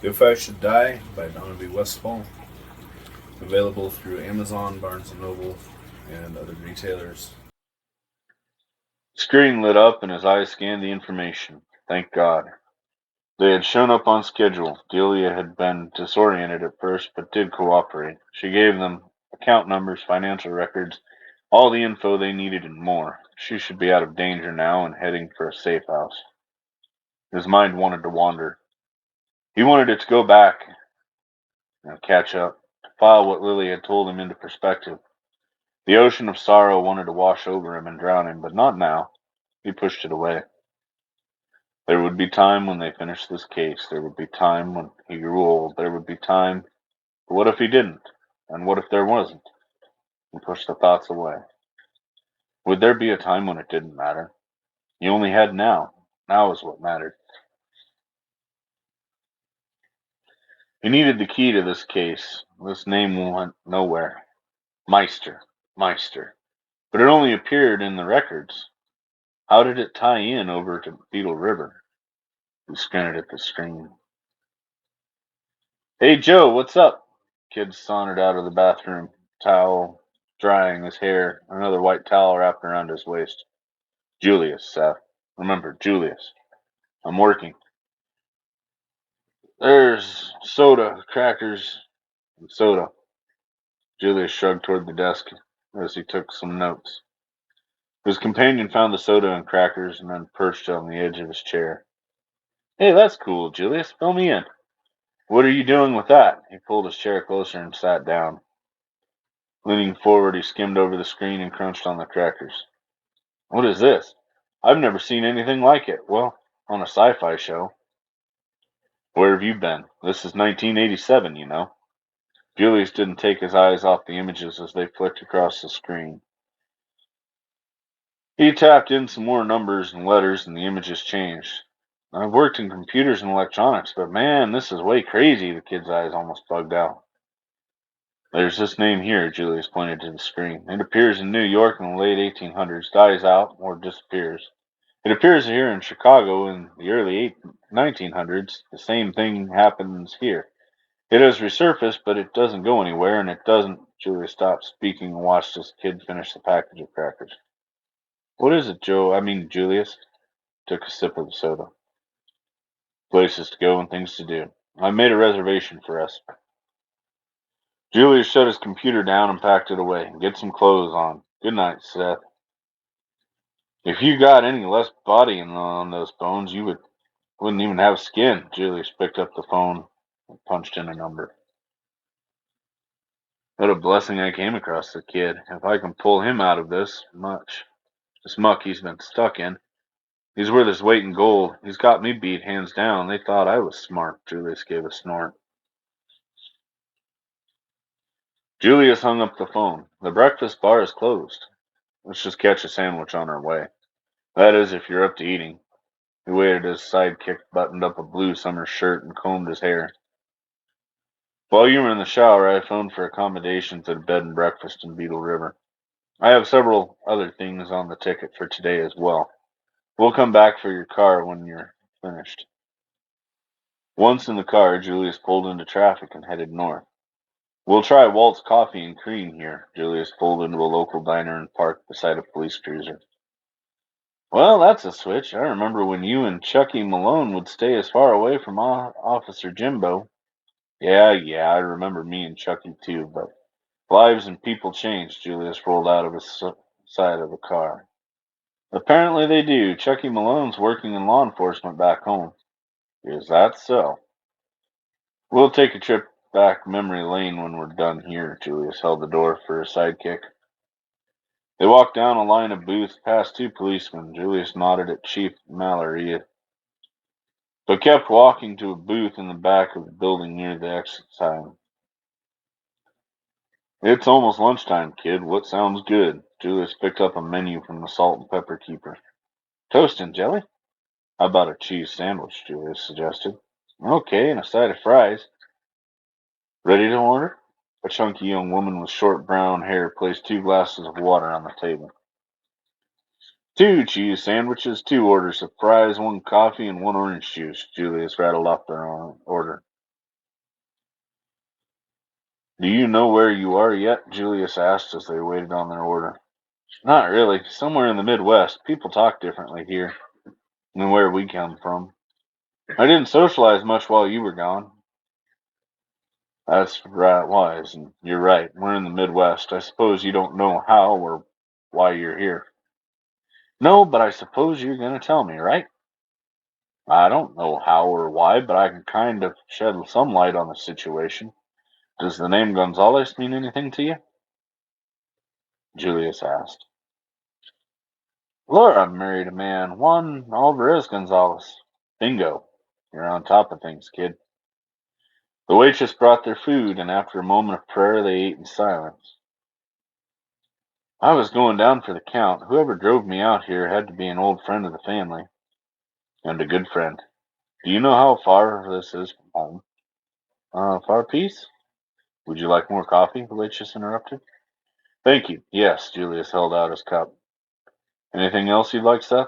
If I Should Die by Donevy Westphal. Available through Amazon, Barnes & Noble, and other retailers. Screen lit up and his eyes scanned the information. Thank God. They had shown up on schedule. Delia had been disoriented at first, but did cooperate. She gave them account numbers, financial records, all the info they needed and more. She should be out of danger now and heading for a safe house. His mind wanted to wander. He wanted it to go back and catch up, to file what Lily had told him into perspective. The ocean of sorrow wanted to wash over him and drown him, but not now. He pushed it away. There would be time when they finished this case. There would be time when he grew old. There would be time. But what if he didn't? And what if there wasn't? He pushed the thoughts away. Would there be a time when it didn't matter? He only had now. Now is what mattered. He needed the key to this case. This name went nowhere. Meister. Meister. But it only appeared in the records. How did it tie in over to Beetle River? He squinted at the screen. Hey, Joe, what's up? Kid sauntered out of the bathroom, towel drying his hair, another white towel wrapped around his waist. Julius, Seth. Remember, Julius. I'm working. There's soda, crackers, and soda. Julius shrugged toward the desk as he took some notes. His companion found the soda and crackers and then perched on the edge of his chair. Hey, that's cool, Julius. Fill me in. What are you doing with that? He pulled his chair closer and sat down. Leaning forward, he skimmed over the screen and crunched on the crackers. What is this? I've never seen anything like it. Well, on a sci-fi show. Where have you been? This is 1987, you know. Julius didn't take his eyes off the images as they flicked across the screen. He tapped in some more numbers and letters, and the images changed. I've worked in computers and electronics, but man, this is way crazy. The kid's eyes almost bugged out. There's this name here, Julius pointed to the screen. It appears in New York in the late 1800s, dies out, or disappears. It appears here in Chicago in the early 1900s. The same thing happens here. It has resurfaced, but it doesn't go anywhere, and it doesn't. Julius stopped speaking and watched his kid finish the package of crackers. What is it, Joe? I mean, Julius took a sip of the soda. Places to go and things to do. I made a reservation for us. Julius shut his computer down and packed it away. Get some clothes on. Good night, Seth. If you got any less body on those bones, you wouldn't even have skin. Julius picked up the phone and punched in a number. What a blessing I came across the kid. If I can pull him out of this muck he's been stuck in, he's worth his weight in gold. He's got me beat hands down. They thought I was smart. Julius gave a snort. Julius hung up the phone. The breakfast bar is closed. Let's just catch a sandwich on our way. That is, if you're up to eating. He waited as his sidekick buttoned up a blue summer shirt and combed his hair. While you were in the shower, I phoned for accommodations at a bed and breakfast in Beetle River. I have several other things on the ticket for today as well. We'll come back for your car when you're finished. Once in the car, Julius pulled into traffic and headed north. We'll try Walt's Coffee and Cream here. Julius pulled into a local diner and parked beside a police cruiser. Well, that's a switch. I remember when you and Chucky Malone would stay as far away from Officer Jimbo. Yeah, I remember me and Chucky too, but lives and people change. Julius rolled out of his side of the car. Apparently they do. Chucky Malone's working in law enforcement back home. Is that so? We'll take a trip back memory lane when we're done here. Julius held the door for a sidekick. They walked down a line of booths past two policemen. Julius nodded at Chief Mallory, but kept walking to a booth in the back of the building near the exit sign. It's almost lunchtime, kid. What sounds good? Julius picked up a menu from the salt and pepper keeper. Toast and jelly? How about a cheese sandwich? Julius suggested. Okay, and a side of fries. Ready to order? A chunky young woman with short brown hair placed two glasses of water on the table. Two cheese sandwiches, two orders of fries, one coffee, and one orange juice. Julius rattled off their own order. Do you know where you are yet? Julius asked as they waited on their order. Not really. Somewhere in the Midwest. People talk differently here than where we come from. I didn't socialize much while you were gone. That's right, wise, and you're right. We're in the Midwest. I suppose you don't know how or why you're here. No, but I suppose you're going to tell me, right? I don't know how or why, but I can kind of shed some light on the situation. Does the name Gonzalez mean anything to you? Julius asked. Laura married a man, Juan Alvarez Gonzalez. Bingo. You're on top of things, kid. The waitress brought their food, and after a moment of prayer, they ate in silence. I was going down for the count. Whoever drove me out here had to be an old friend of the family, and a good friend. Do you know how far this is from home? Far piece? Would you like more coffee? The waitress interrupted. Thank you. Yes, Julius held out his cup. Anything else you'd like, Seth?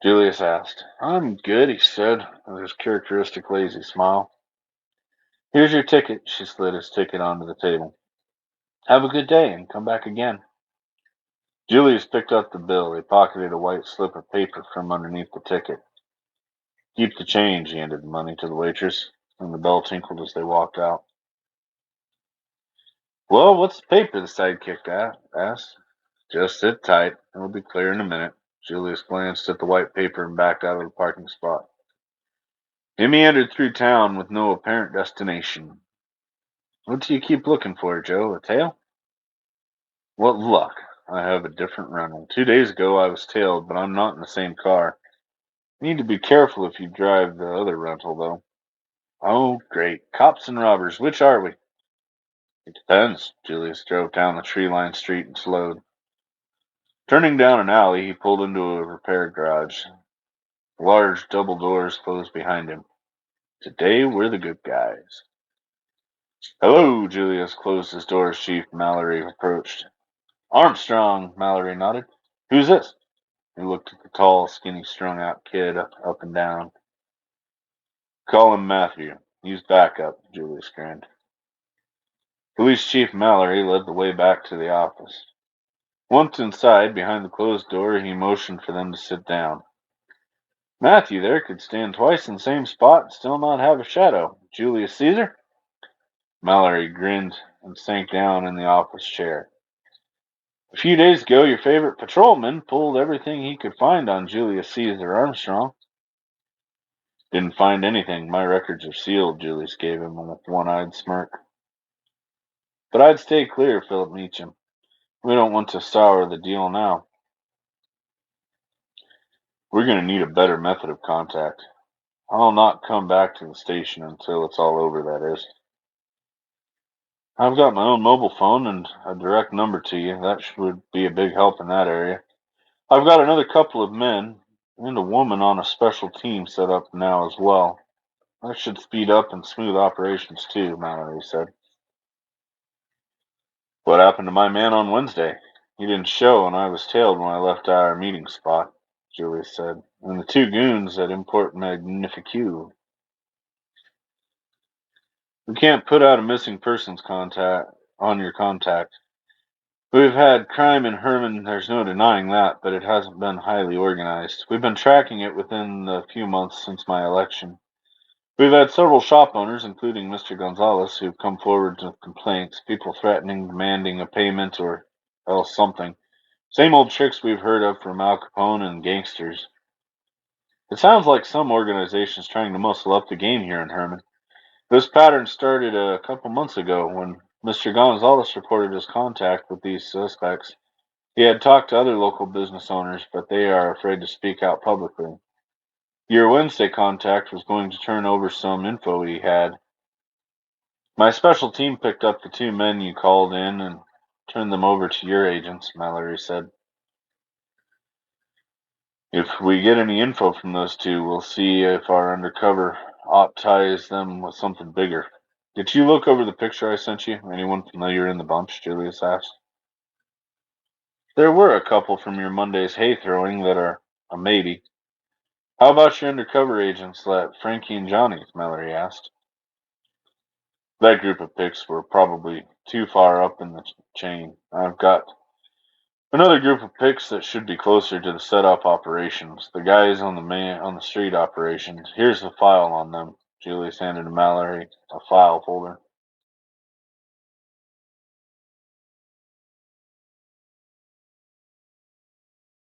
Julius asked. I'm good, he said, with his characteristic lazy smile. Here's your ticket. She slid his ticket onto the table. Have a good day and come back again. Julius picked up the bill. He pocketed a white slip of paper from underneath the ticket. Keep the change, he handed the money to the waitress, and the bell tinkled as they walked out. Well, what's the paper? The sidekick asked. Just sit tight. It'll be clear in a minute. Julius glanced at the white paper and backed out of the parking spot. He meandered through town with no apparent destination. What do you keep looking for, Joe? A tail? What luck. I have a different rental. 2 days ago I was tailed, but I'm not in the same car. You need to be careful if you drive the other rental, though. Oh, great. Cops and robbers. Which are we? It depends. Julius drove down the tree-lined street and slowed. Turning down an alley, he pulled into a repair garage. Large double doors closed behind him. Today we're the good guys. Hello, Julius closed his door as Chief Mallory approached. Armstrong, Mallory nodded. Who's this? He looked at the tall, skinny, strung-out kid up and down. Call him Matthew. He's backup, Julius grinned. Police Chief Mallory led the way back to the office. Once inside, behind the closed door, he motioned for them to sit down. Matthew there could stand twice in the same spot and still not have a shadow. Julius Caesar? Mallory grinned and sank down in the office chair. A few days ago, your favorite patrolman pulled everything he could find on Julius Caesar Armstrong. Didn't find anything. My records are sealed, Julius gave him a one-eyed smirk. But I'd stay clear, Philip Meacham. We don't want to sour the deal now. We're going to need a better method of contact. I'll not come back to the station until it's all over, that is. I've got my own mobile phone and a direct number to you. That would be a big help in that area. I've got another couple of men and a woman on a special team set up now as well. That should speed up and smooth operations too, Mallory said. What happened to my man on Wednesday? He didn't show and I was tailed when I left our meeting spot, Julius said. And the two goons at Import Magnifique. We can't put out a missing persons contact on your contact. We've had crime in Herman, there's no denying that, but it hasn't been highly organized. We've been tracking it within the few months since my election. We've had several shop owners, including Mr. Gonzalez, who've come forward with complaints, people threatening, demanding a payment or else something. Same old tricks we've heard of from Al Capone and gangsters. It sounds like some organization's trying to muscle up the game here in Herman. This pattern started a couple months ago when Mr. Gonzalez reported his contact with these suspects. He had talked to other local business owners, but they are afraid to speak out publicly. Your Wednesday contact was going to turn over some info he had. My special team picked up the two men you called in and turned them over to your agents, Mallory said. If we get any info from those two, we'll see if our undercover op ties them with something bigger. Did you look over the picture I sent you? Anyone familiar in the bunch? Julius asked. There were a couple from your Monday's hay throwing that are a maybe. How about your undercover agents, Frankie and Johnny? Mallory asked. That group of picks were probably too far up in the chain. I've got another group of picks that should be closer to the setup operations. The guys on the street operations. Here's the file on them. Julius handed to Mallory a file folder.